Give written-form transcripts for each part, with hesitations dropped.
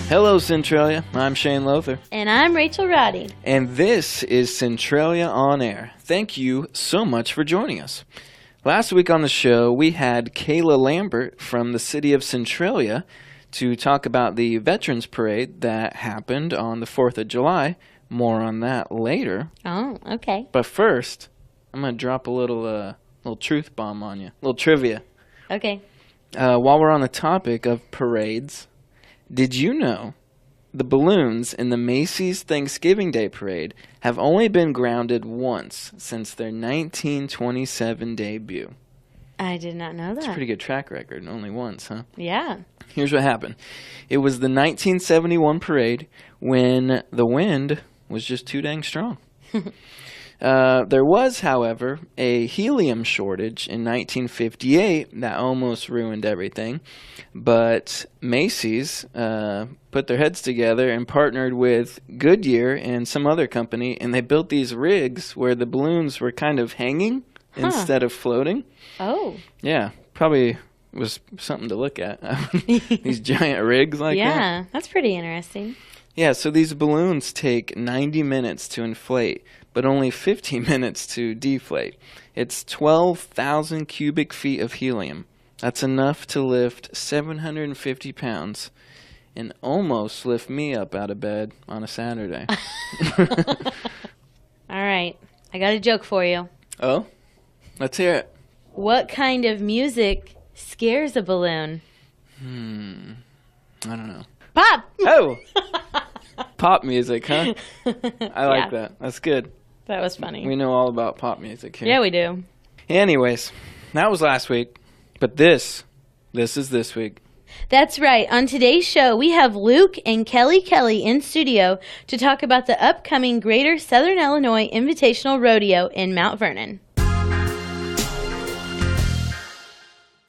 Hello, Centralia. I'm Shane Lothar. And I'm Rachel Roddy. And this is Centralia On Air. Thank you so much for joining us. Last week on the show, we had Kayla Lambert from the city of Centralia to talk about the Veterans Parade that happened on the 4th of July. More on that later. Oh, okay. But first, I'm going to drop a little truth bomb on you. A little trivia. Okay. While we're on the topic of parades, did you know the balloons in the Macy's Thanksgiving Day Parade have only been grounded once since their 1927 debut? I did not know that. That's a pretty good track record. Only once, huh? Yeah. Here's what happened. It was the 1971 parade when the wind was just too dang strong. There was, however, a helium shortage in 1958 that almost ruined everything. But Macy's put their heads together and partnered with Goodyear and some other company, and they built these rigs where the balloons were kind of hanging instead of floating. Oh. Yeah, probably was something to look at. These giant rigs like that. Yeah, that's pretty interesting. Yeah, so these balloons take 90 minutes to inflate, but only 15 minutes to deflate. It's 12,000 cubic feet of helium. That's enough to lift 750 pounds and almost lift me up out of bed on a Saturday. All right. I got a joke for you. Oh? Let's hear it. What kind of music scares a balloon? I don't know. Pop! Oh! Pop music, huh? I like that. That's good. That was funny. We know all about pop music here. Yeah, we do. Anyways, that was last week, but this is this week. That's right. On today's show, we have Luke and Kelly Kelley in studio to talk about the upcoming Greater Southern Illinois Invitational Rodeo in Mount Vernon.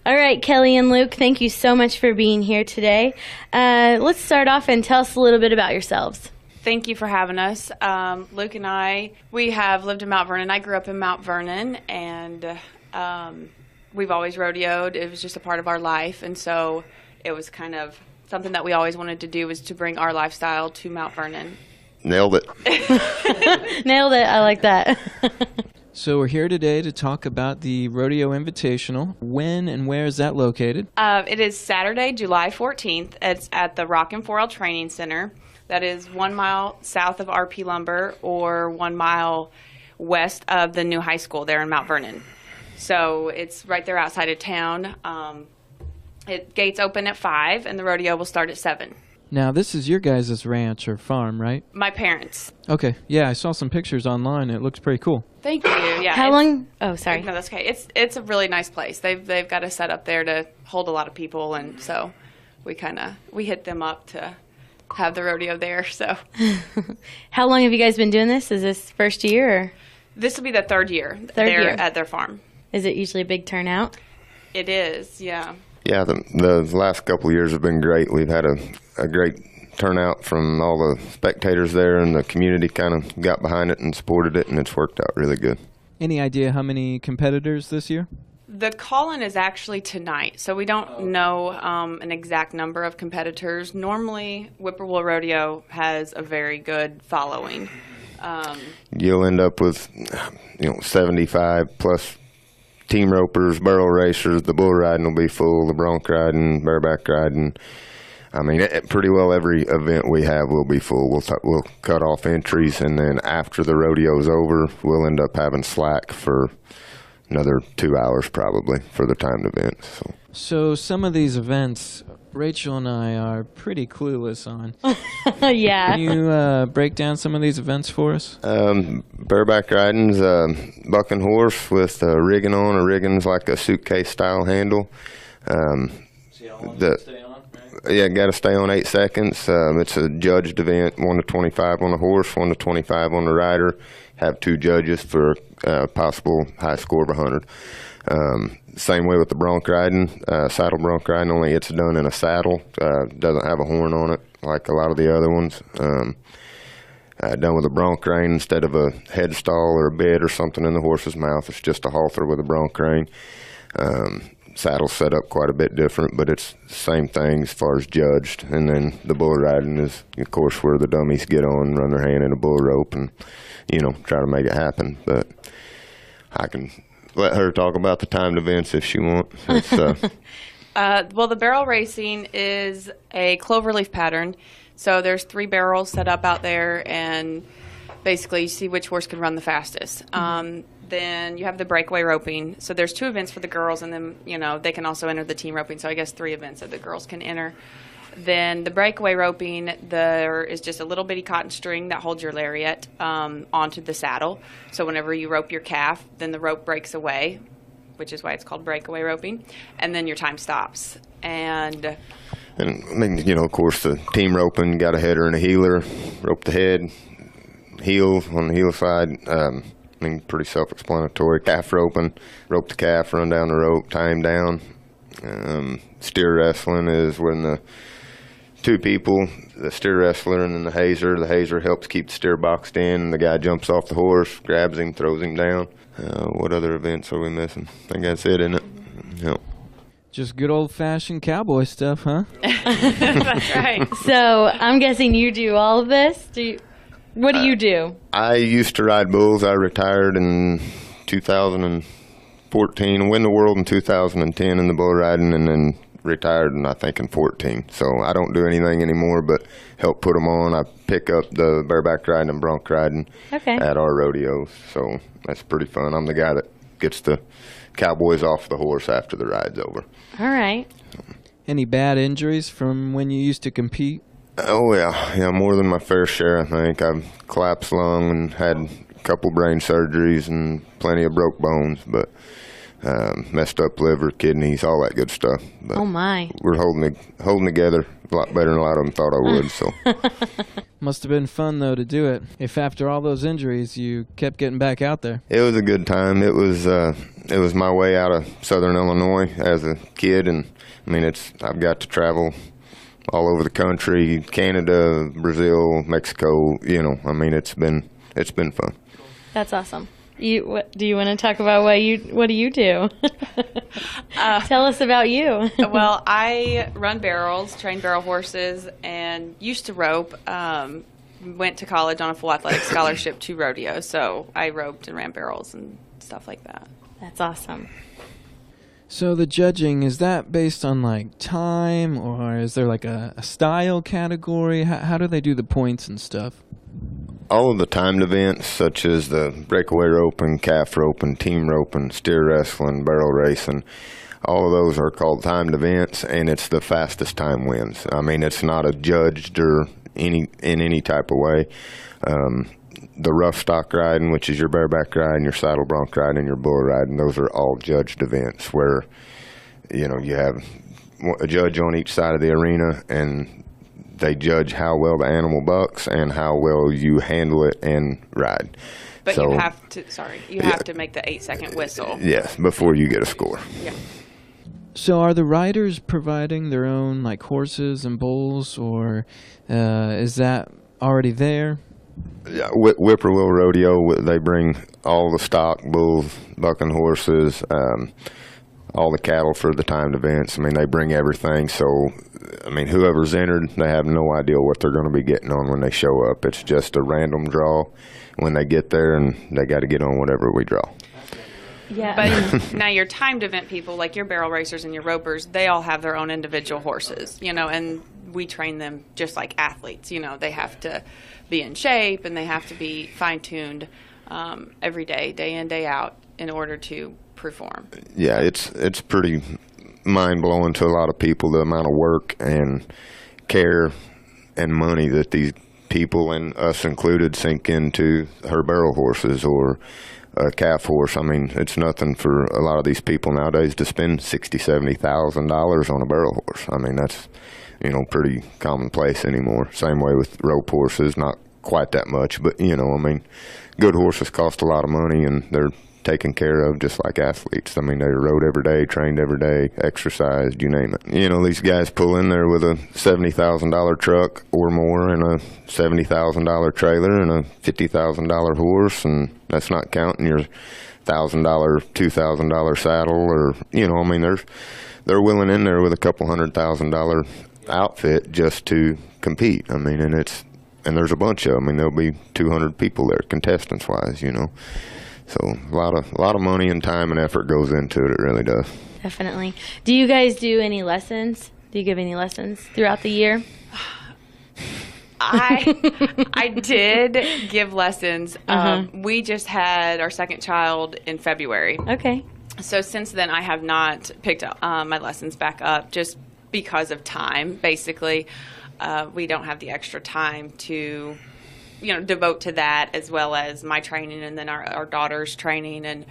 All right, Kelly and Luke, thank you so much for being here today. Let's start off and tell us a little bit about yourselves. Thank you for having us. Luke and I, we have lived in Mount Vernon. I grew up in Mount Vernon, and we've always rodeoed. It was just a part of our life, and so it was kind of something that we always wanted to do, was to bring our lifestyle to Mount Vernon. Nailed it. Nailed it. I like that. So we're here today to talk about the Rodeo Invitational. When and where is that located? It is Saturday, July 14th. It's at the Rock and 4L Training Center. That is 1 mile south of RP Lumber or 1 mile west of the new high school there in Mount Vernon. So it's right there outside of town. Gates open at 5 and the rodeo will start at 7. Now, this is your guys' ranch or farm, right? My parents. Okay. Yeah, I saw some pictures online. It looks pretty cool. Thank you. Yeah. How long? Oh, sorry. No, that's okay. It's a really nice place. They've got a set up there to hold a lot of people, and so we hit them up to have the rodeo there. So. How long have you guys been doing this? Is this first year? Or? This will be the third year. Third year at their farm. Is it usually a big turnout? It is. Yeah. Yeah, the last couple of years have been great. We've had a great turnout from all the spectators there, and the community kind of got behind it and supported it, and it's worked out really good. Any idea how many competitors this year? The call-in is actually tonight, so we don't know an exact number of competitors. Normally, Whippoorwill Rodeo has a very good following. You'll end up with 75 plus team ropers, barrel racers. The bull riding will be full, the bronc riding, bareback riding. I mean, pretty well every event we have will be full. We'll cut off entries, and then after the rodeo's over, we'll end up having slack for another 2 hours probably for the timed event. So some of these events, Rachel and I are pretty clueless on. Yeah. Can you break down some of these events for us? Bareback riding's bucking horse with rigging on. A rigging's like a suitcase-style handle. See how long you stay on, right? Yeah, got to stay on 8 seconds. It's a judged event, 1 to 25 on the horse, 1 to 25 on the rider. Have 2 judges for possible high score of 100. Same way with the bronc riding, saddle bronc riding, only it's done in a saddle. Doesn't have a horn on it like a lot of the other ones. Done with a bronc rein instead of a headstall or a bit or something in the horse's mouth. It's just a halter with a bronc rein. saddle's set up quite a bit different, but it's the same thing as far as judged. And then the bull riding is, of course, where the dummies get on, run their hand in a bull rope, and try to make it happen. But I can let her talk about the timed events if she wants. Well, the barrel racing is a cloverleaf pattern. So there's 3 barrels set up out there, and basically you see which horse can run the fastest. Then you have the breakaway roping. So there's 2 events for the girls, and then, they can also enter the team roping. So I guess 3 events that the girls can enter. Then the breakaway roping, there is just a little bitty cotton string that holds your lariat onto the saddle. So whenever you rope your calf, then the rope breaks away, which is why it's called breakaway roping, and then your time stops. And I mean, of course, the team roping, got a header and a heeler, rope the head, heel on the heel side. Pretty self-explanatory. Calf roping, rope the calf, run down the rope, tie him down. Steer wrestling is when the 2 people, the steer wrestler and then the hazer helps keep the steer boxed in, and the guy jumps off the horse, grabs him, throws him down. What other events are we missing? I think that's it, isn't it? Yep. Just good old-fashioned cowboy stuff, huh? That's right. So I'm guessing you do all of this? What do you do? I used to ride bulls. I retired in 2014, win the world in 2010 in the bull riding, and then retired in 14. So I don't do anything anymore but help put them on. I pick up the bareback riding and bronc riding at our rodeos. So that's pretty fun. I'm the guy that gets the cowboys off the horse after the ride's over. All right. Any bad injuries from when you used to compete? Oh, yeah, more than my fair share, I think. I've collapsed lung and had a couple brain surgeries and plenty of broke bones, but messed up liver, kidneys, all that good stuff. But oh, my. We're holding together a lot better than a lot of them thought I would. So Must have been fun, though, to do it. If after all those injuries, you kept getting back out there. It was a good time. It was my way out of Southern Illinois as a kid, and I've got to travel all over the country, Canada, Brazil, Mexico. It's been fun. That's awesome. Do you want to talk about what do you do? Tell us about you. Well, I run barrels, train barrel horses, and used to rope. Went to college on a full athletic scholarship to Rodeo, so I roped and ran barrels and stuff like that. That's awesome. So the judging, is that based on time, or is there a style category? How do they do the points and stuff? All of the timed events, such as the breakaway roping, calf roping, team roping, steer wrestling, barrel racing, all of those are called timed events, and it's the fastest time wins. It's not adjudged or in any type of way. The rough stock riding, which is your bareback riding, your saddle bronc riding, and your bull riding, those are all judged events where, you have a judge on each side of the arena, and they judge how well the animal bucks and how well you handle it and ride. But you have to make the 8-second whistle. Yes, before you get a score. Yeah. So are the riders providing their own horses and bulls, or is that already there? Yeah, Whippoorwill Rodeo, they bring all the stock, bulls, bucking horses, all the cattle for the timed events. They bring everything. So, whoever's entered, they have no idea what they're going to be getting on when they show up. It's just a random draw when they get there, and they got to get on whatever we draw. Yeah. But now your timed event people, like your barrel racers and your ropers, they all have their own individual horses, and we train them just like athletes. They have to be in shape, and they have to be fine-tuned every day in, day out, in order to perform. Yeah, it's pretty mind-blowing to a lot of people, the amount of work and care and money that these people, and us included, sink into her barrel horses or a calf horse. It's nothing for a lot of these people nowadays to spend $60,000-$70,000 on a barrel horse. That's pretty commonplace anymore. Same way with rope horses, not quite that much, but good horses cost a lot of money, and they're taken care of just like athletes. They rode every day, trained every day, exercised, you name it. These guys pull in there with a $70,000 truck or more, and a $70,000 trailer, and a $50,000 horse, and that's not counting your $1,000, $2,000 saddle, or I mean, they're willing in there with a couple $100,000 outfit just to compete. I mean, and there's a bunch of them. I mean, there'll be 200 people there, contestants wise. So a lot of money and time and effort goes into it. It really does. Definitely. Do you guys do any lessons? Do you give any lessons throughout the year? I did give lessons. We just had our second child in February. Okay. So since then, I have not picked up my lessons back up just because of time, basically. We don't have the extra time to, devote to that, as well as my training and then our daughter's training and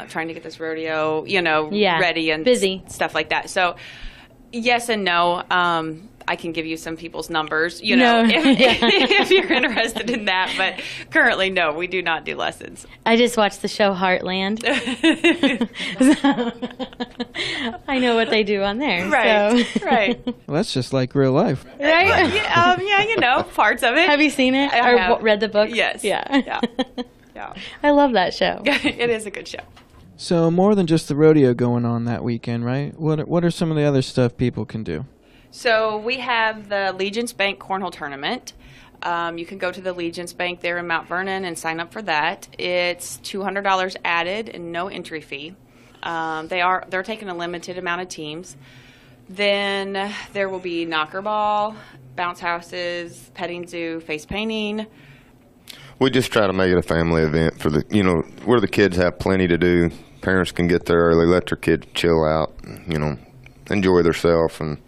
trying to get this rodeo, ready and busy stuff like that. So yes and no. I can give you some people's numbers, if you're interested in that. But currently, no, we do not do lessons. I just watched the show Heartland. I know what they do on there. Right, so. right. Well, that's just like real life. Right? Yeah, parts of it. Have you seen it I or have. read the book? Yes. Yeah. Yeah. I love that show. It is a good show. So more than just the rodeo going on that weekend, right? What are some of the other stuff people can do? So we have the Legence Bank Cornhole Tournament. You can go to the Legence Bank there in Mount Vernon and sign up for that. It's $200 added and no entry fee. They're taking a limited amount of teams. Then there will be knocker ball, bounce houses, petting zoo, face painting. We just try to make it a family event for where the kids have plenty to do. Parents can get there early, let their kids chill out, enjoy themselves, and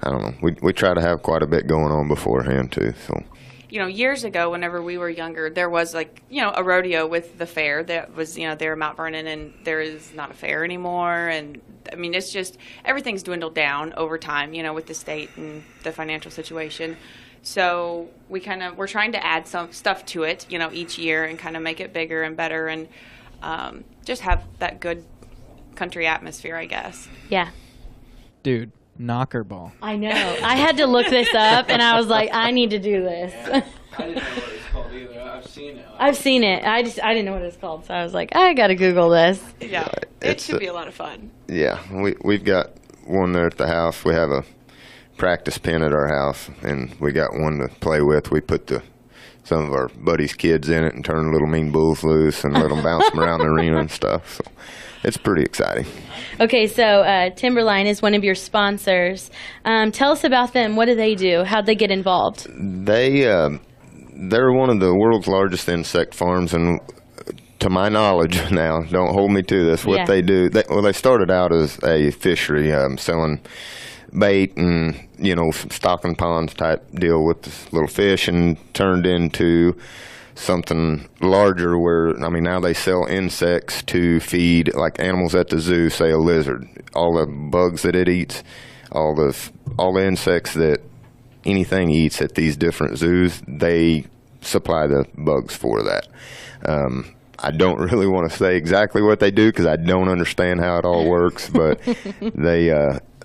I don't know. We try to have quite a bit going on beforehand too. So, years ago, whenever we were younger, there was a rodeo with the fair that was there in Mount Vernon, and there is not a fair anymore. And I mean, it's just everything's dwindled down over time, with the state and the financial situation. So we're trying to add some stuff to it, each year and kind of make it bigger and better and just have that good country atmosphere, I guess. Yeah. Dude, knocker ball. I know. I had to look this up, and I was like, I need to do this. I didn't know what it's called either. I've seen it. I didn't know what it's called, so I was like, I got to Google this. Yeah, it should be a lot of fun. Yeah, we've got one there at the house. We have a practice pen at our house, and we got one to play with. We put some of our buddies' kids in it and turn little mean bulls loose and let them bounce them around the arena and stuff. So it's pretty exciting. Okay, so Timberline is one of your sponsors. Tell us about them. What do they do? How'd they get involved? They're one of the world's largest insect farms, and to my knowledge now, don't hold me to this, what they do, they started out as a fishery, selling bait and, some stocking ponds type deal with this little fish, and turned into something larger where, now they sell insects to feed, like animals at the zoo, say a lizard, all the bugs that it eats, all the insects that anything eats at these different zoos, they supply the bugs for that. I don't really want to say exactly what they do because I don't understand how it all works, but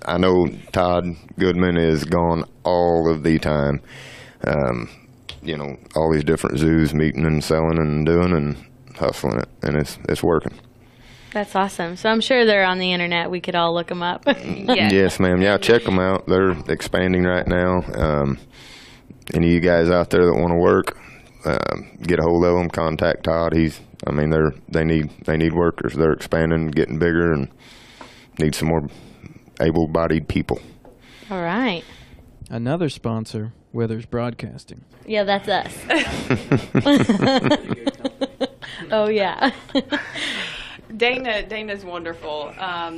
I know Todd Goodman is gone all of the time. All these different zoos meeting and selling and doing and hustling it, and it's working. That's awesome. So I'm sure they're on the internet. We could all look them up. Yeah. Yes, ma'am. Yeah, check them out. They're expanding right now. Any of you guys out there that want to work, get a hold of them. Contact Todd. They need workers. They're expanding, getting bigger, and need some more able-bodied people. All right. Another sponsor, Withers Broadcasting. Yeah, that's us. Oh, yeah. Dana's wonderful.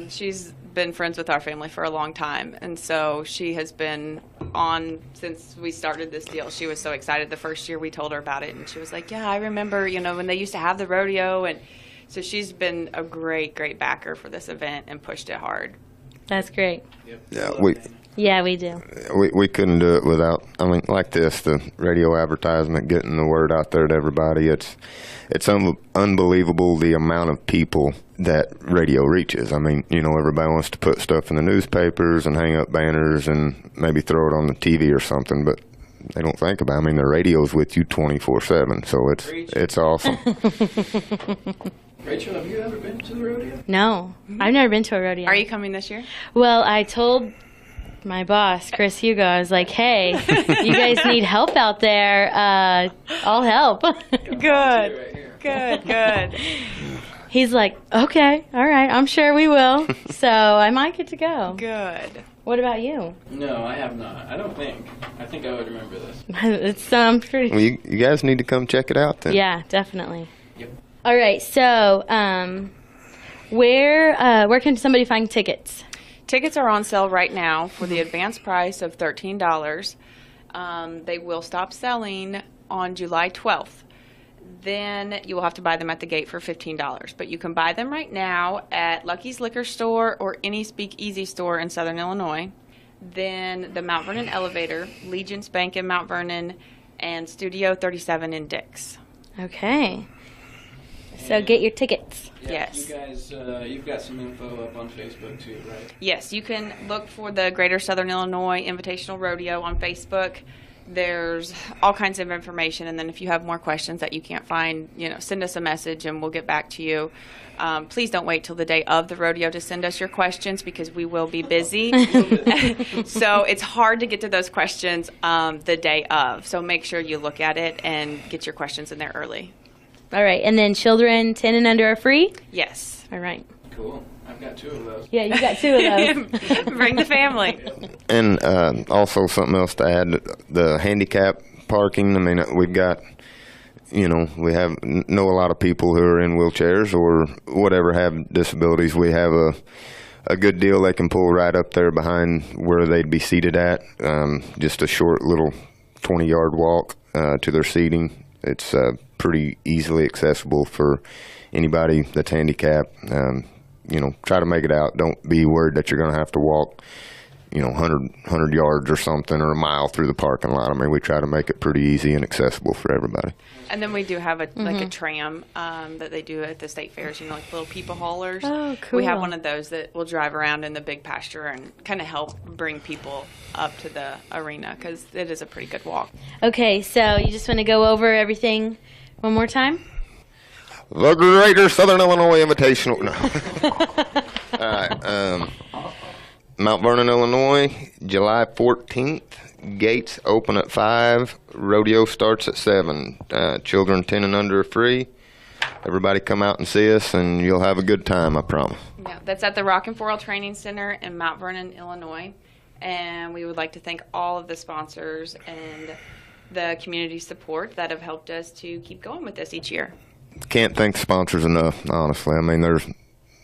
She's been friends with our family for a long time, and so she has been on since we started this deal. She was so excited the first year we told her about it, and she was like, yeah, I remember, when they used to have the rodeo, and so she's been a great backer for this event and pushed it hard. That's great. Yeah, we do. We couldn't do it without, like this, the radio advertisement, getting the word out there to everybody. It's unbelievable the amount of people that radio reaches. Everybody wants to put stuff in the newspapers and hang up banners and maybe throw it on the TV or something, but they don't think about it. The radio's with you 24/7, so it's awesome. Rachel, have you ever been to the rodeo? No, I've never been to a rodeo. Are you coming this year? Well, I told my boss, Chris Hugo, I was like, hey, you guys need help out there. I'll help. Good. He's like, okay, all right, I'm sure we will. So I might get to go. Good. What about you? No, I have not. I don't think. I think I would remember this. It's pretty. Well, you guys need to come check it out then. Yeah, definitely. Yep. All right, so where can somebody find tickets? Tickets are on sale right now for the advanced price of $13. They will stop selling on July 12th. Then you will have to buy them at the gate for $15. But you can buy them right now at Lucky's Liquor Store or any Speakeasy store in Southern Illinois. Then the Mount Vernon Elevator, Legion's Bank in Mount Vernon, and Studio 37 in Dix. Okay. So get your tickets. Yeah, Yes. You guys, you've got some info up on Facebook too, right? Yes, you can look for the Greater Southern Illinois Invitational Rodeo on Facebook. There's all kinds of information, and then if you have more questions that you can't find, send us a message and we'll get back to you. Please don't wait till the day of the rodeo to send us your questions because we will be busy. So it's hard to get to those questions the day of. So make sure you look at it and get your questions in there early. All right, and then children 10 and under are free? Yes. All right. Cool. I've got 2 of those. Yeah, you got 2 of those. Bring the family. And also something else to add, the handicap parking. I mean, we've got, we know a lot of people who are in wheelchairs or whatever have disabilities. We have a good deal. They can pull right up there behind where they'd be seated at. Just a short little 20-yard walk to their seating. It's pretty easily accessible for anybody that's handicapped. Try to make it out. Don't be worried that you're going to have to walk, 100 yards or something or a mile through the parking lot. I mean, we try to make it pretty easy and accessible for everybody. And then we do have like a tram that they do at the state fairs, like little people haulers. Oh, cool. We have one of those that will drive around in the big pasture and kind of help bring people up to the arena because it is a pretty good walk. Okay, so you just want to go over everything one more time? The Greater Southern Illinois Invitational. No. All right. Mount Vernon, Illinois, July 14th. Gates open at 5. Rodeo starts at 7. Children 10 and under are free. Everybody come out and see us, and you'll have a good time, I promise. Yeah, that's at the Rock and 4L Training Center in Mount Vernon, Illinois. And we would like to thank all of the sponsors and the community support that have helped us to keep going with this each year. Can't thank sponsors enough, honestly. I mean, there's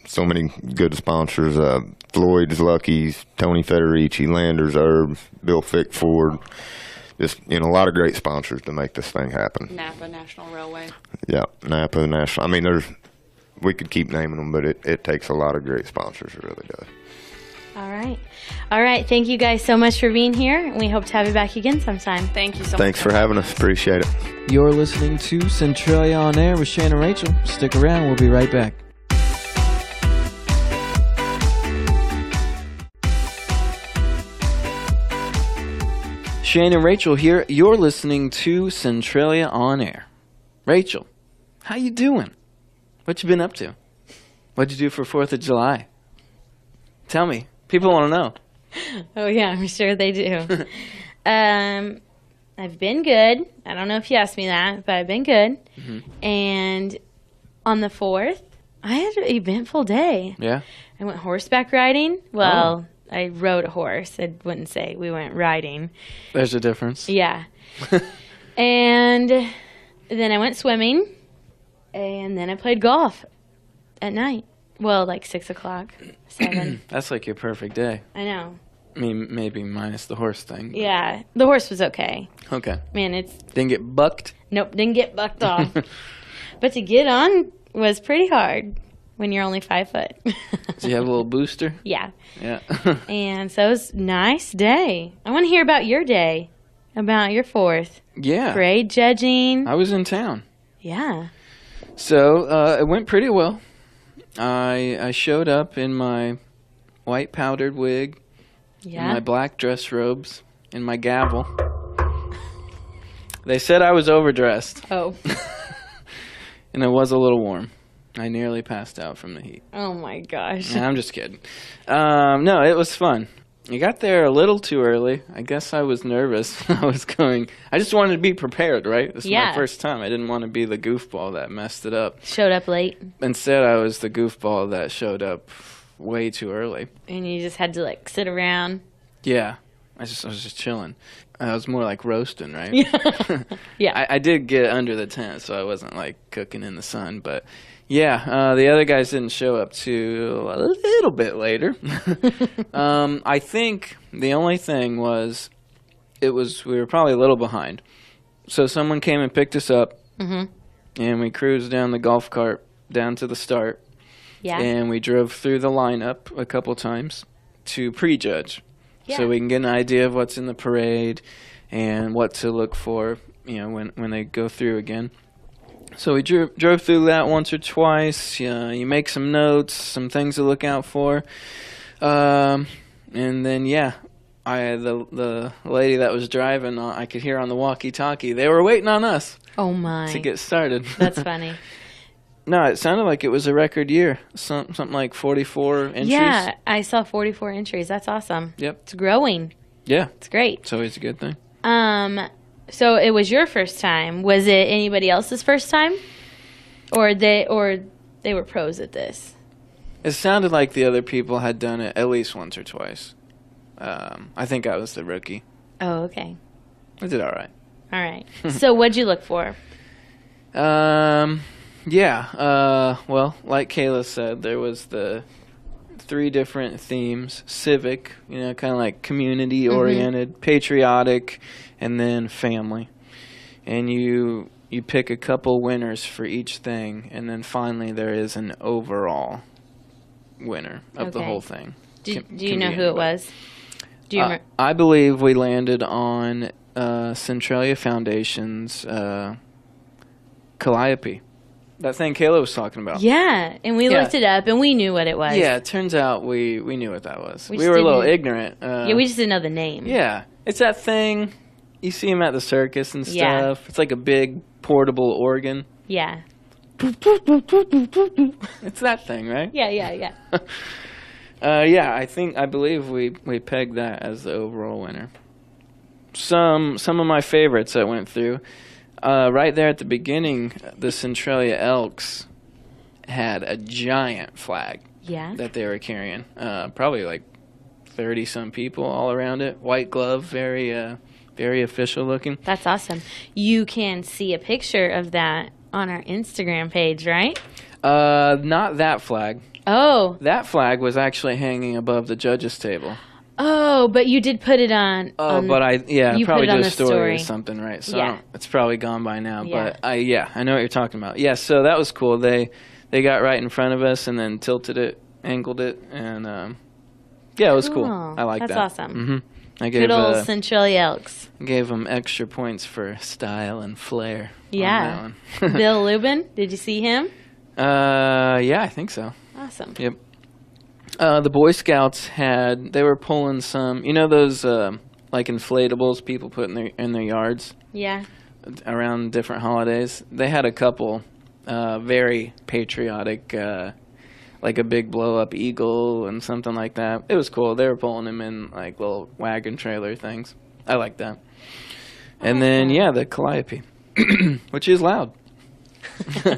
so many good sponsors. Floyd's, Lucky's, Tony Federici, Landers, Herbs, Bill Fick Ford. Just, a lot of great sponsors to make this thing happen. Napa National Railway. Yeah, Napa National. I mean, we could keep naming them, but it takes a lot of great sponsors. It really does. All right. Thank you guys so much for being here, and we hope to have you back again sometime. Thank you so much. Thanks for having us. Appreciate it. You're listening to Centralia on Air with Shane and Rachel. Stick around. We'll be right back. Shane and Rachel here. You're listening to Centralia on Air. Rachel, how you doing? What you been up to? What'd you do for 4th of July? Tell me. People want to know. Oh, yeah, I'm sure they do. I've been good. I don't know if you asked me that, but I've been good. Mm-hmm. And on the 4th, I had an eventful day. Yeah? I went horseback riding. Well, I rode a horse. I wouldn't say we went riding. There's a difference. Yeah. And then I went swimming. And then I played golf at night. Well, like 6 o'clock, 7. That's like your perfect day. I know. I mean, maybe minus the horse thing. But. Yeah, the horse was okay. Okay. Man, it's... Didn't get bucked? Nope, didn't get bucked off. But to get on was pretty hard when you're only 5 foot. Do you have a little booster? Yeah. Yeah. And so it was a nice day. I want to hear about your day, about your 4th. Yeah. Grade judging. I was in town. Yeah. So it went pretty well. I showed up in my white powdered wig, in my black dress robes, and my gavel. They said I was overdressed. Oh. And it was a little warm. I nearly passed out from the heat. Oh my gosh. Nah, I'm just kidding. No, it was fun. I got there a little too early. I guess I was nervous. I just wanted to be prepared, right? This is my first time. I didn't want to be the goofball that messed it up. Showed up late. Instead, I was the goofball that showed up way too early. And you just had to like sit around. Yeah. I was just chilling. I was more like roasting, right? Yeah. I did get under the tent, so I wasn't like cooking in the sun. But yeah, the other guys didn't show up till a little bit later. I think the only thing was, we were probably a little behind. So someone came and picked us up, and we cruised down the golf cart down to the start. Yeah. And we drove through the lineup a couple times to prejudge. Yeah. So we can get an idea of what's in the parade and what to look for, when they go through again. So we drove through that once or twice. You make some notes, some things to look out for. And then, the lady that was driving, I could hear on the walkie-talkie, they were waiting on us. Oh, my. To get started. That's funny. No, it sounded like it was a record year. Something like 44 entries. Yeah, I saw 44 entries. That's awesome. Yep. It's growing. Yeah. It's great. It's always a good thing. So it was your first time. Was it anybody else's first time? Or they were pros at this? It sounded like the other people had done it at least once or twice. I think I was the rookie. Oh, okay. I did all right. All right. So what'd you look for? Well, like Kayla said, there was the 3 different themes: civic, kind of like community-oriented, patriotic, and then family. And you pick a couple winners for each thing, and then finally there is an overall winner of the whole thing. Do you know who it was? Do you remember? I believe we landed on Centralia Foundation's Calliope. That thing Kayla was talking about. Yeah, and we looked it up, and we knew what it was. Yeah, it turns out we knew what that was. We We were a little ignorant. we just didn't know the name. Yeah, it's that thing. You see them at the circus and stuff. Yeah. It's like a big portable organ. Yeah. It's that thing, right? Yeah. I believe we pegged that as the overall winner. Some of my favorites that went through. Right there at the beginning, the Centralia Elks had a giant flag that they were carrying. Probably like 30-some people all around it. White glove, very official looking. That's awesome. You can see a picture of that on our Instagram page, right? Not that flag. Oh. That flag was actually hanging above the judges' table. Oh, but you did put it on. Probably did a story or something, right? So it's probably gone by now. Yeah. But I know what you're talking about. Yeah, so that was cool. They got right in front of us and then tilted it, angled it, and it was cool. I like that. That's awesome. Mm-hmm. I Good old Centralia Elks. Gave them extra points for style and flair. Yeah. On that one. Bill Lubin, did you see him? Yeah, I think so. Awesome. Yep. The Boy Scouts they were pulling some, those like inflatables people put in their yards. Yeah. Around different holidays. They had a couple very patriotic, like a big blow up eagle and something like that. It was cool. They were pulling them in like little wagon trailer things. I like that. And then the Calliope, which is loud.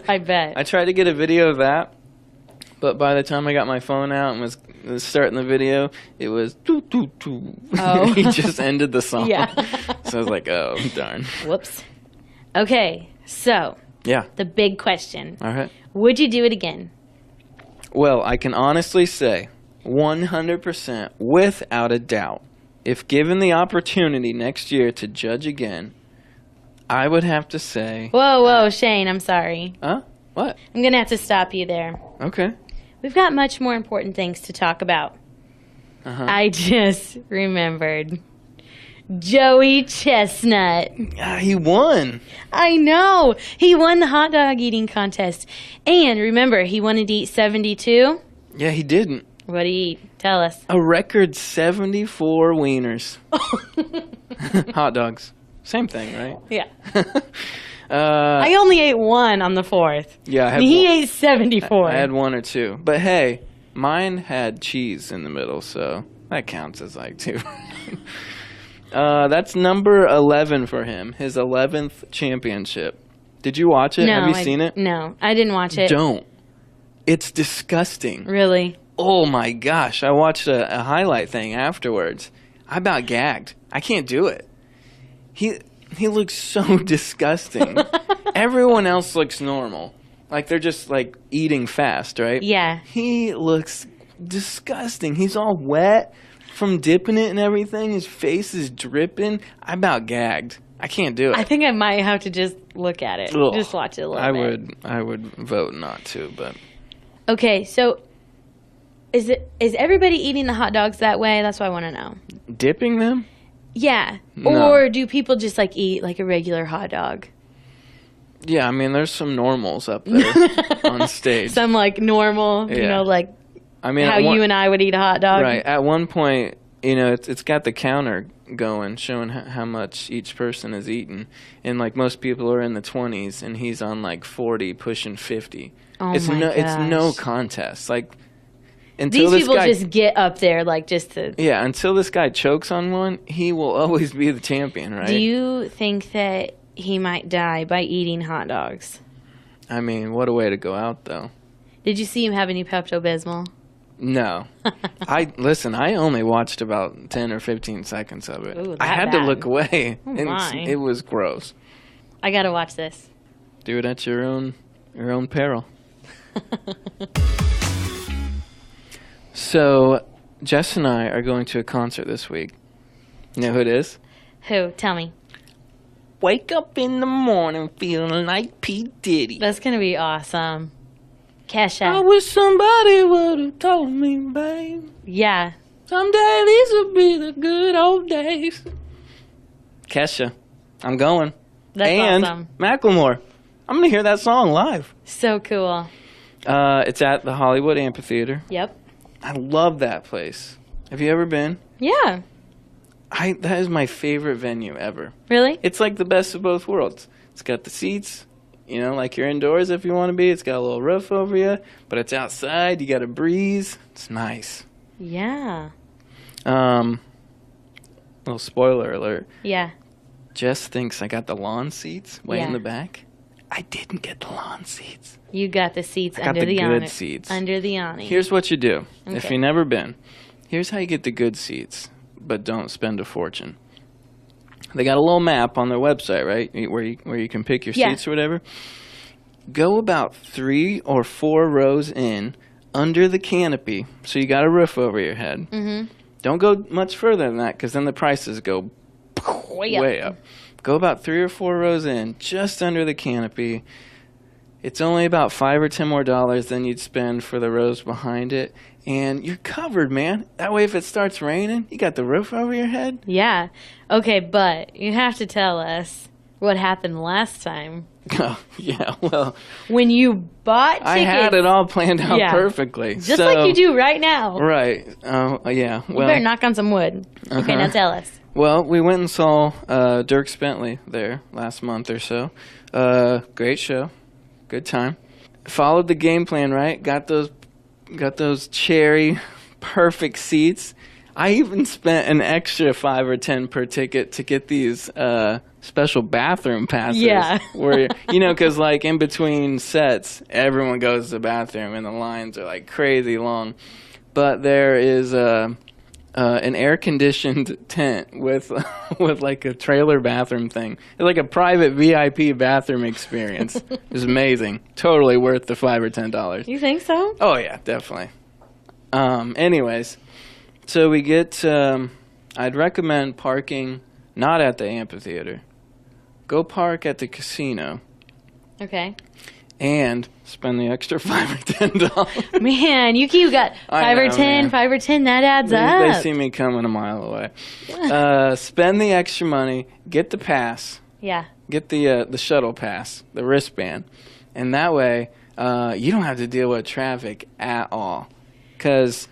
I bet. I tried to get a video of that. But by the time I got my phone out and was starting the video, it was doo doo doo. Oh. He just ended the song. Yeah. So I was like, oh, darn. Whoops. Okay, so. Yeah. The big question. All right. Would you do it again? Well, I can honestly say 100% without a doubt, if given the opportunity next year to judge again, I would have to say... Whoa, Shane, I'm sorry. Huh? What? I'm going to have to stop you there. Okay. We've got much more important things to talk about. Uh-huh. I just remembered. Joey Chestnut. He won. I know. He won the hot dog eating contest. And remember, he wanted to eat 72. Yeah, he didn't. What did he eat? Tell us. A record 74 wieners. Hot dogs. Same thing, right? Yeah. I only ate one on the 4th. Yeah, and he ate 74. I had one or two. But hey, mine had cheese in the middle, so that counts as like 2. That's number 11 for him, his 11th championship. Did you watch it? No, Have you seen it? No, I didn't watch it. Don't. It's disgusting. Really? Oh my gosh. I watched a highlight thing afterwards. I about gagged. I can't do it. He looks so disgusting. Everyone else looks normal. Like they're just like eating fast, right? Yeah. He looks disgusting. He's all wet from dipping it and everything. His face is dripping. I about gagged. I can't do it. I think I might have to just look at it. Ugh. Just watch it a little bit. I would vote not to, but Okay, so is everybody eating the hot dogs that way? That's what I want to know. dipping them? Yeah. No. Or do people just like eat like a regular hot dog? Yeah, I mean, there's some normals up there on stage. Some like normal, you Yeah. know, like I mean, how you and I would eat a hot dog. right at one point, you know, it's got the counter going, showing how much each person is eating, and like most people are in the 20s, and he's on like 40, pushing 50. Oh it's my it's no gosh. contest. Like until These this people guy, just get up there like just to. yeah, until this guy chokes on one, he will always be the champion, right? Do you think that he might die by eating hot dogs? I mean, what a way to go out, though. Did you see him have any Pepto-Bismol? No. I only watched about 10 or 15 seconds of it. Ooh, I that had to bad. look away. Oh, and my. it was gross. I gotta watch this. Do it at your own peril. So, Jess and I are going to a concert this week. You know who it is? Who? Tell me. Wake up in the morning feeling like P. Diddy. That's gonna be awesome. Kesha. I wish somebody would have told me, babe. Yeah. Someday these will be the good old days. Kesha, I'm going. That's and awesome. Macklemore. I'm going to hear that song live. So cool. It's at the Hollywood Amphitheater. Yep. I love that place. Have you ever been? Yeah. That is my favorite venue ever. Really? It's like the best of both worlds. It's got the seats, you know, like you're indoors if you want to be. It's got a little roof over you, but it's outside. You got a breeze. It's nice. Yeah. Little spoiler alert. Yeah. Jess thinks I got the lawn seats way in Yeah. the back. I didn't get the lawn seats. You got the seats I got under the the good awning. seats. Under the awning. Here's what you do. If Okay. you've never been, here's how you get the good seats, but don't spend a fortune. They got a little map on their website, right, where you can pick your Yeah. seats or whatever. Go about 3 or 4 rows in under the canopy, so you got a roof over your head. Mm-hmm. Don't go much further than that, because then the prices go way up. Go about 3 or 4 rows in, just under the canopy. It's only about $5 or $10 more than you'd spend for the rows behind it, and you're covered, man. That way, if it starts raining, you got the roof over your head. Yeah. Okay, but you have to tell us what happened last time. Oh, yeah, well, When you bought tickets. I had it all planned out Yeah. perfectly. Just so, like you do right now. Right. Yeah. You Well, better knock on some wood. Okay, now tell us. Well, we went and saw Dirk Bentley there last month or so. Great show. Good time. Followed the game plan, right? Got those cherry perfect seats. I even spent an extra $5 or $10 per ticket to get these special bathroom passes. Yeah. Where, you know, because like in between sets, everyone goes to the bathroom and the lines are like crazy long. But there is an air-conditioned tent with like a trailer bathroom thing. It's like a private VIP bathroom experience. It was amazing. Totally worth the $5 or $10. You think so? Oh yeah, definitely. Anyways, so we get. I'd recommend parking not at the amphitheater. Go park at the casino Okay. and spend the extra $5 or $10. Man, you got I 5 or know, 10, man. 5 or 10, that adds They up. see me coming a mile away. Spend the extra money. Get the pass. Yeah. Get the shuttle pass, the wristband, and that way you don't have to deal with traffic at all. Because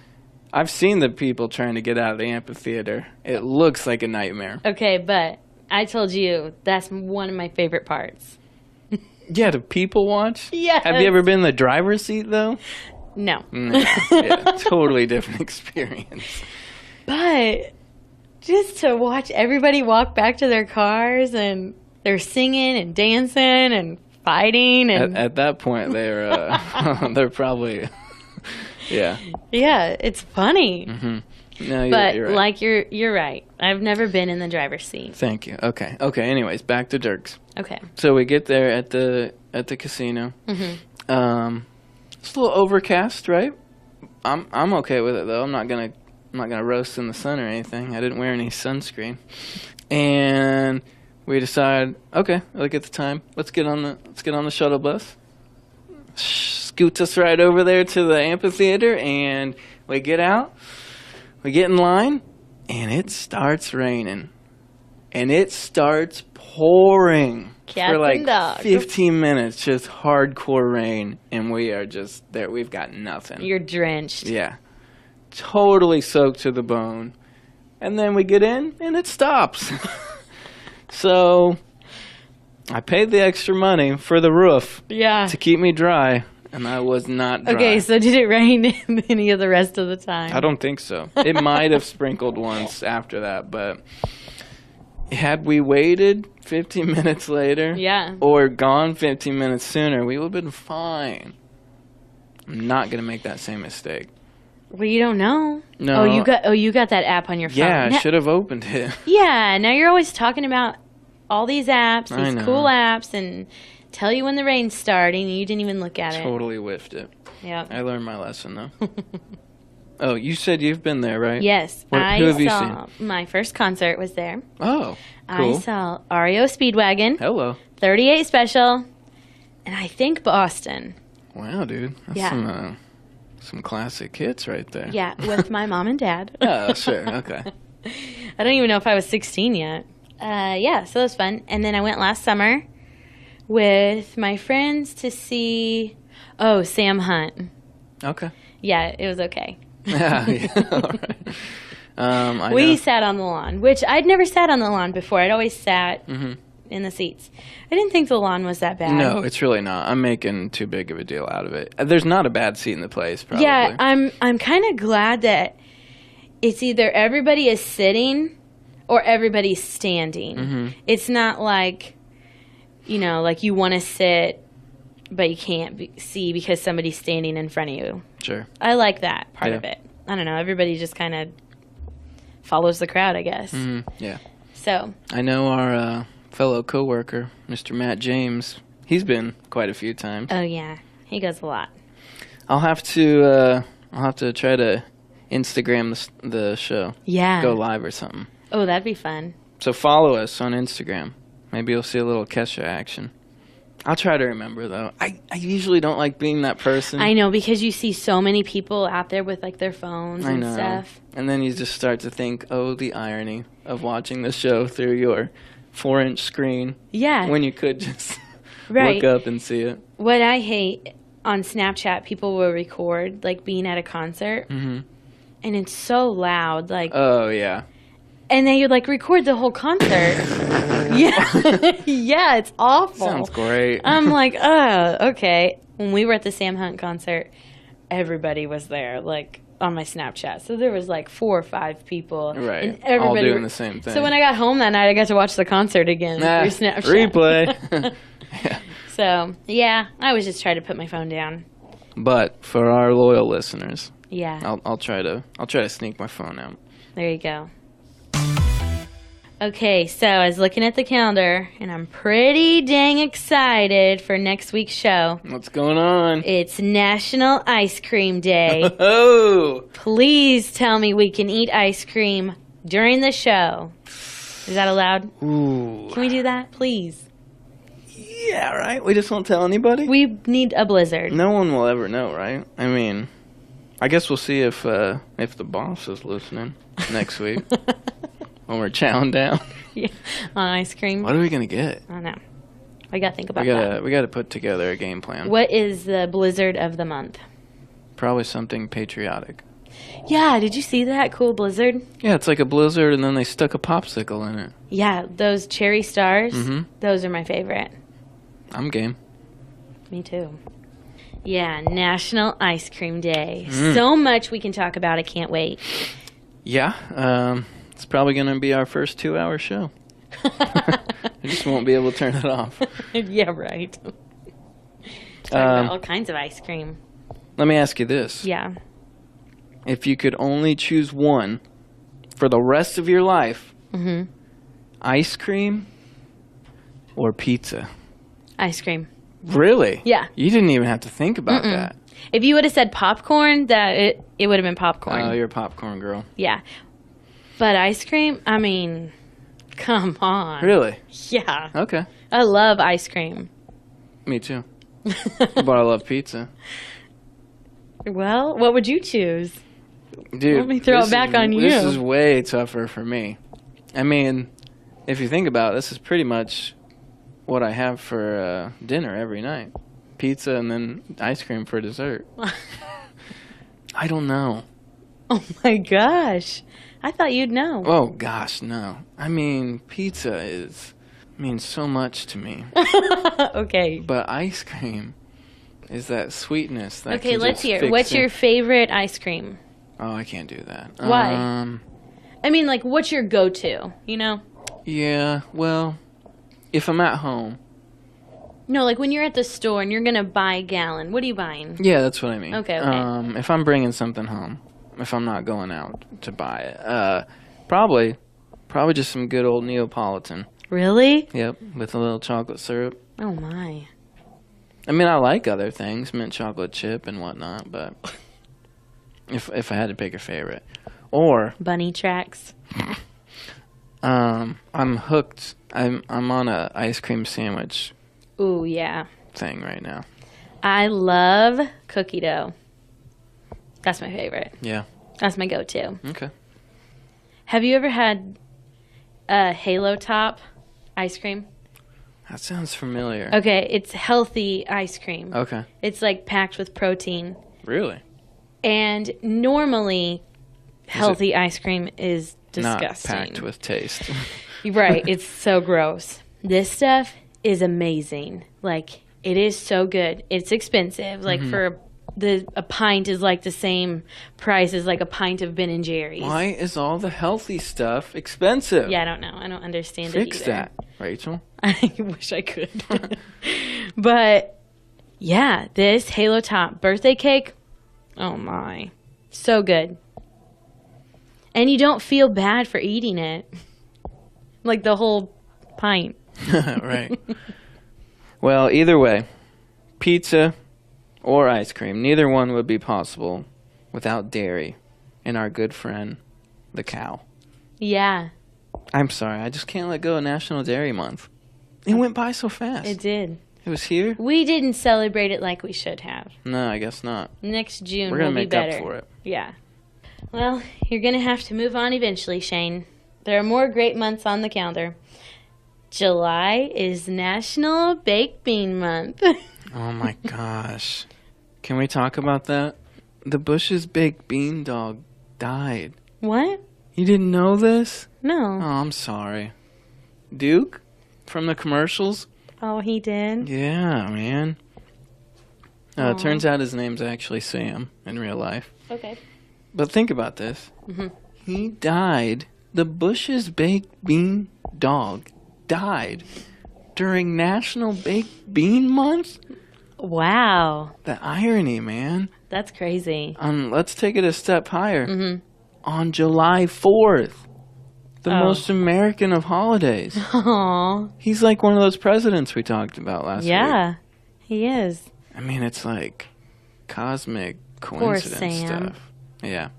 I've seen the people trying to get out of the amphitheater. It looks like a nightmare. Okay, but I told you that's one of my favorite parts. Yeah, to people watch? Yes. Have you ever been in the driver's seat, though? No. No. Yeah, totally different experience. But just to watch everybody walk back to their cars and they're singing and dancing and fighting and At that point, they're probably, yeah. yeah, it's funny. No, But you're right. like you're right. I've never been in the driver's seat. Thank you. Okay. Anyways, back to Dirks. Okay. So we get there at the casino. It's a little overcast, right? I'm okay with it though. I'm not gonna roast in the sun or anything. I didn't wear any sunscreen, and we decide, okay, look at the time. Let's get on the shuttle bus. Scoots us right over there to the amphitheater, and we get out. We get in line, and it starts raining, and it starts pouring Cats for like and dogs. 15 minutes, just hardcore rain, and we are just there. We've got nothing. You're drenched. Yeah, totally soaked to the bone, and then we get in, and it stops. So I paid the extra money for the roof Yeah. to keep me dry, and I was not dry. Okay, so did it rain any of the rest of the time? I don't think so. It might have sprinkled once after that, but had we waited 15 minutes later Yeah. or gone 15 minutes sooner, we would have been fine. I'm not going to make that same mistake. Well, you don't know. No. You got that app on your phone. Yeah, I Now- should have opened it. Yeah, now you're always talking about all these apps, I these know. cool apps, and tell you when the rain's starting, and you didn't even look at it. Totally whiffed it. Yeah. I learned my lesson, though. Oh, you said you've been there, right? Yes, Who I have you saw my first concert was there. Oh, cool. I saw REO Speedwagon, Hello. 38 Special, and I think Boston. Wow, dude. That's Yeah. some classic hits right there. Yeah, with my mom and dad. Oh, sure. Okay. I don't even know if I was 16 yet. Yeah, so it was fun. And then I went last summer with my friends to see, Sam Hunt. Okay. Yeah, it was okay. Yeah. All right. I We know. sat on the lawn, which I'd never sat on the lawn before. I'd always sat in the seats. I didn't think the lawn was that bad. No, it's really not. I'm making too big of a deal out of it. There's not a bad seat in the place, probably. Yeah, I'm kind of glad that it's either everybody is sitting or everybody's standing. It's not like, like you want to sit, but you can't see because somebody's standing in front of you. Sure. I like that part of Yeah. it. I don't know. Everybody just kind of follows the crowd, I guess. Yeah. So, I know our fellow coworker, Mr. Matt James. He's been quite a few times. oh yeah, he goes a lot. I'll have to try to Instagram the show. Yeah. Go live or something. Oh, that'd be fun. So follow us on Instagram. Maybe you'll see a little Kesha action. I'll try to remember, though. I usually don't like being that person. I know, because you see so many people out there with like their phones I and know. stuff. And then you just start to think, oh, the irony of watching the show through your 4-inch screen Yeah. when you could just Right. look up and see it. What I hate on Snapchat, people will record like being at a concert, and it's so loud, like, Oh, yeah. and then you like record the whole concert. Yeah, yeah, it's awful. Sounds great. I'm like, oh, okay. When we were at the Sam Hunt concert, everybody was there, like on my Snapchat. So there was like 4 or 5 people, Right. And everybody All doing the same thing. So when I got home that night, I got to watch the concert again through Snapchat. Replay. Yeah. So yeah, I was just trying to put my phone down. But for our loyal listeners, Yeah. I'll try to sneak my phone out. There you go. Okay, so I was looking at the calendar, and I'm pretty dang excited for next week's show. What's going on? It's National Ice Cream Day. Oh, Please tell me we can eat ice cream during the show. Is that allowed? ooh, Can we do that, please? yeah, right. We just won't tell anybody. We need a blizzard. No one will ever know, right? I mean, I guess we'll see if the boss is listening next week when we're chowing down. Yeah, on ice cream. What are we gonna get? I don't know. I gotta think about that. We gotta put together a game plan. What is the blizzard of the month? Probably something patriotic. Yeah, did you see that cool blizzard? Yeah, it's like a blizzard, and then they stuck a popsicle in it. Yeah, those cherry stars, Mhm. those are my favorite. I'm game. Me too. Yeah, National Ice Cream Day. So much we can talk about. I can't wait. Yeah, it's probably going to be our first 2-hour show. I just won't be able to turn it off. Yeah, right. Talk about all kinds of ice cream. Let me ask you this. Yeah. If you could only choose one for the rest of your life, ice cream or pizza? Ice cream. Really? Yeah. You didn't even have to think about that. If you would have said popcorn, it would have been popcorn. Oh, you're a popcorn girl. Yeah. But ice cream, I mean, come on. Really? Yeah. Okay. I love ice cream. Me too. But I love pizza. Well, what would you choose? Dude, Let me throw it back on you. This is way tougher for me. I mean, if you think about it, this is pretty much what I have for dinner every night. Pizza and then ice cream for dessert. I don't know. Oh my gosh. I thought you'd know. Oh gosh, no. I mean, pizza means so much to me. Okay. But ice cream is that sweetness that Okay, can let's just hear. fix What's it. your favorite ice cream? Oh, I can't do that. Why? I mean, like, what's your go-to, you know? Yeah, well, if I'm at home. No, like when you're at the store and you're going to buy a gallon, what are you buying? Yeah, that's what I mean. Okay. If I'm bringing something home, if I'm not going out to buy it, probably just some good old Neapolitan. Really? Yep, with a little chocolate syrup. Oh, my. I mean, I like other things, mint chocolate chip and whatnot, but if I had to pick a favorite. Or Bunny tracks. I'm hooked. I'm on a ice cream sandwich Ooh, yeah. thing right now. I love cookie dough. That's my favorite. Yeah. That's my go-to. Okay. Have you ever had a Halo Top ice cream? That sounds familiar. Okay, it's healthy ice cream. Okay. It's like packed with protein. Really? And normally, healthy ice cream is disgusting. Not packed with taste. Right, it's so gross. This stuff is amazing. Like, it is so good. It's expensive. Like, for a pint is like the same price as like a pint of Ben and Jerry's. Why is all the healthy stuff expensive? Yeah, I don't know. I don't understand Fix it either. that, Rachel. I wish I could. But, yeah, this Halo Top birthday cake, oh my. So good. And you don't feel bad for eating it. Like the whole pint. Right. Well, either way, pizza or ice cream, neither one would be possible without dairy and our good friend, the cow. Yeah, I'm sorry, I just can't let go of National Dairy Month. It went by so fast. it did. It was here? We didn't celebrate it like we should have. No, I guess not. Next June We're will going to be make better. up for it. Yeah. Well, you're going to have to move on eventually, Shane. There are more great months on the calendar. July is National Baked Bean Month. Oh my gosh. Can we talk about that? The Bush's baked bean dog died. What? You didn't know this? No. Oh, I'm sorry. Duke from the commercials? Oh, he did? Yeah, man. Turns out his name's actually Sam in real life. Okay. But think about this. He died. The Bush's baked bean dog died during National Baked Bean Month? Wow. The irony, man. That's crazy. Let's take it a step higher. On July 4th, the most American of holidays. Aw. He's like one of those presidents we talked about last week. Yeah, he is. I mean, it's like cosmic coincidence Sam. stuff. Yeah.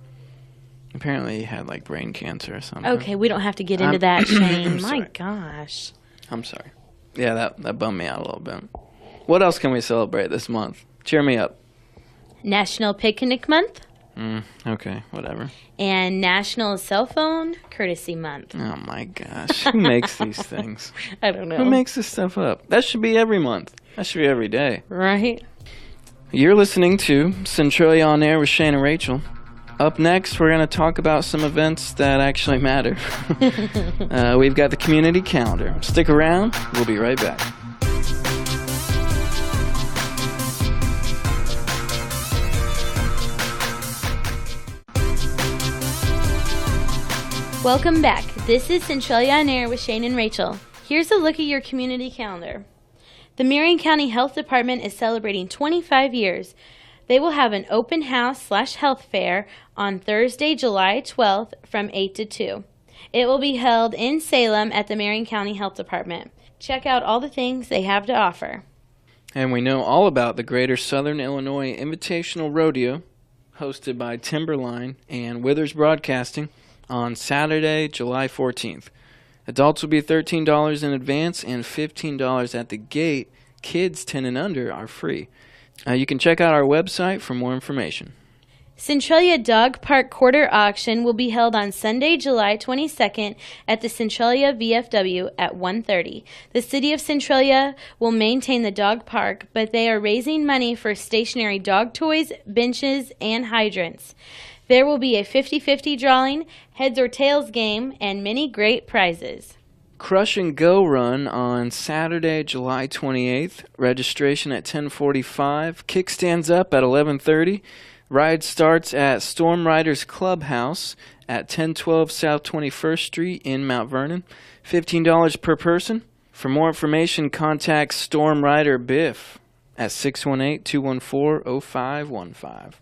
Apparently he had like brain cancer or something. Okay, we don't have to get into that, Shane. I'm My sorry. gosh. I'm sorry. Yeah, that bummed me out a little bit. What else can we celebrate this month? Cheer me up. National Picnic Month Okay, whatever. and National Cell Phone Courtesy Month. Oh my gosh. Who makes these things? I don't know. Who makes this stuff up? That should be every month. That should be every day. Right? You're listening to Centralia on Air with Shane and Rachel. Up next, we're going to talk about some events that actually matter. We've got the community calendar. Stick around. We'll be right back. Welcome back. This is Centralia on Air with Shane and Rachel. Here's a look at your community calendar. The Marion County Health Department is celebrating 25 years. They will have an open house/health fair on Thursday, July 12th from 8 to 2. It will be held in Salem at the Marion County Health Department. Check out all the things they have to offer. And we know all about the Greater Southern Illinois Invitational Rodeo, hosted by Timberline and Withers Broadcasting, on Saturday, July 14th. Adults will be $13 in advance and $15 at the gate. Kids 10 and under are free. You can check out our website for more information. Centralia Dog Park Quarter Auction will be held on Sunday, July 22nd at the Centralia VFW at 1:30. The City of Centralia will maintain the dog park, but they are raising money for stationary dog toys, benches, and hydrants. There will be a 50-50 drawing, heads or tails game, and many great prizes. Crush and Go Run on Saturday, July 28th. Registration at 10:45. Kickstands up at 11:30. Ride starts at Storm Riders Clubhouse at 1012 South 21st Street in Mount Vernon. $15 per person. For more information, contact Storm Rider Biff at 618-214-0515.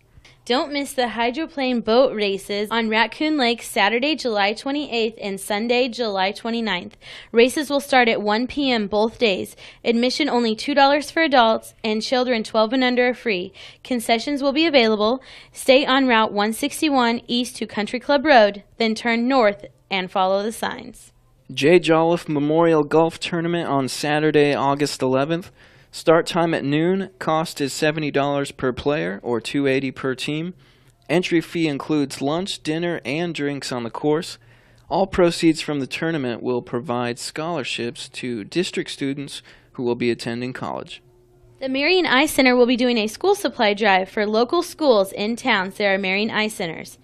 Don't miss the hydroplane boat races on Raccoon Lake Saturday, July 28th and Sunday, July 29th. Races will start at 1 p.m. both days. Admission only $2 for adults, and children 12 and under are free. Concessions will be available. Stay on Route 161 east to Country Club Road, then turn north and follow the signs. Jay Jolliffe Memorial Golf Tournament on Saturday, August 11th. Start time at noon. Cost is $70 per player or $280 per team. Entry fee includes lunch, dinner, and drinks on the course. All proceeds from the tournament will provide scholarships to district students who will be attending college. The Marion Eye Center will be doing a school supply drive for local schools in towns that are Marion Eye Centers.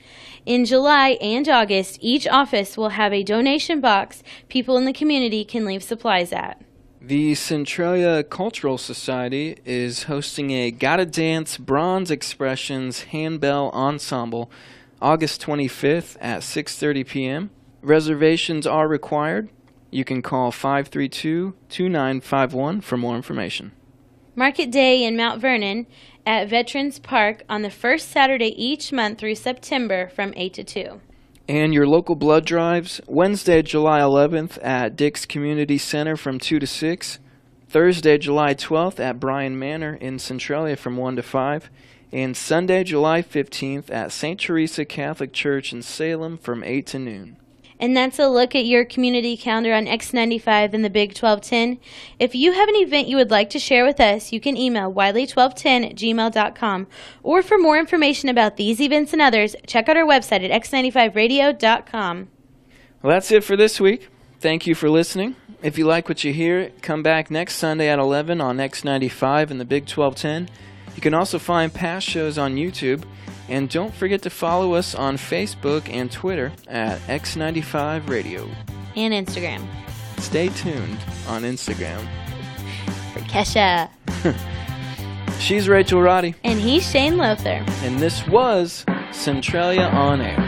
In July and August, each office will have a donation box people in the community can leave supplies at. The Centralia Cultural Society is hosting a Gotta Dance Bronze Expressions Handbell Ensemble August 25th at 6:30 p.m. Reservations are required. You can call 532-2951 for more information. Market Day in Mount Vernon at Veterans Park on the first Saturday each month through September from 8 to 2. And your local blood drives, Wednesday, July 11th at Dick's Community Center from 2 to 6. Thursday, July 12th at Bryan Manor in Centralia from 1 to 5. And Sunday, July 15th at St. Teresa Catholic Church in Salem from 8 to noon. And that's a look at your community calendar on X95 and the Big 1210. If you have an event you would like to share with us, you can email wiley1210@gmail.com. Or for more information about these events and others, check out our website at x95radio.com. Well, that's it for this week. Thank you for listening. If you like what you hear, come back next Sunday at 11 on X95 and the Big 1210. You can also find past shows on YouTube. And don't forget to follow us on Facebook and Twitter at X95 Radio. And Instagram. Stay tuned on Instagram. For Kesha. She's Rachel Roddy. And he's Shane Lothar. And this was Centralia On Air.